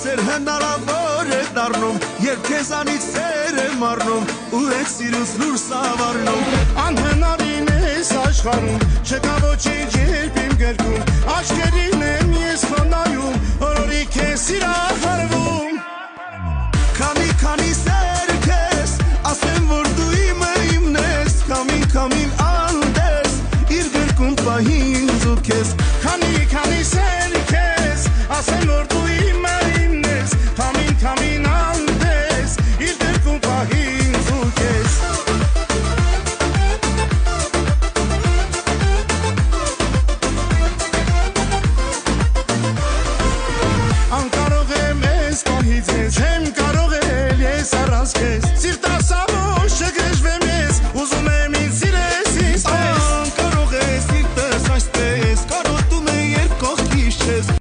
Սեր հնարավոր է դառնում, երբ քեզանից սեր եմ առնում, ու այդ սիրուց լուրջ սավառնում։ Անհնարին ես աշխարհում, չկա ոչինչ երբ իմ գրքում, աչքերին եմ ես քո նայում, օրորի քեզ սիրահարվում։ Քանի սեր քեզ, ասեմ որ դու իմն ես, քամին անդես, իր գրքում պահի ինձ ու քեզ։ Քանի սեր քեզ, ասեմ որ դու իմն ես, քամին անդես, իր գրքում պահի ինձ ու քեզ։ Անկարող եմ ես պահից ես, չեմ կարող էլ ես առանց քեզ, սիրտասավոր չգժվեմ ես, ուզում եմ ինձ սիրես ինձ պես։ Անկարող ես սիրտս այսպես, կարոտում է երբ կողքիս չես,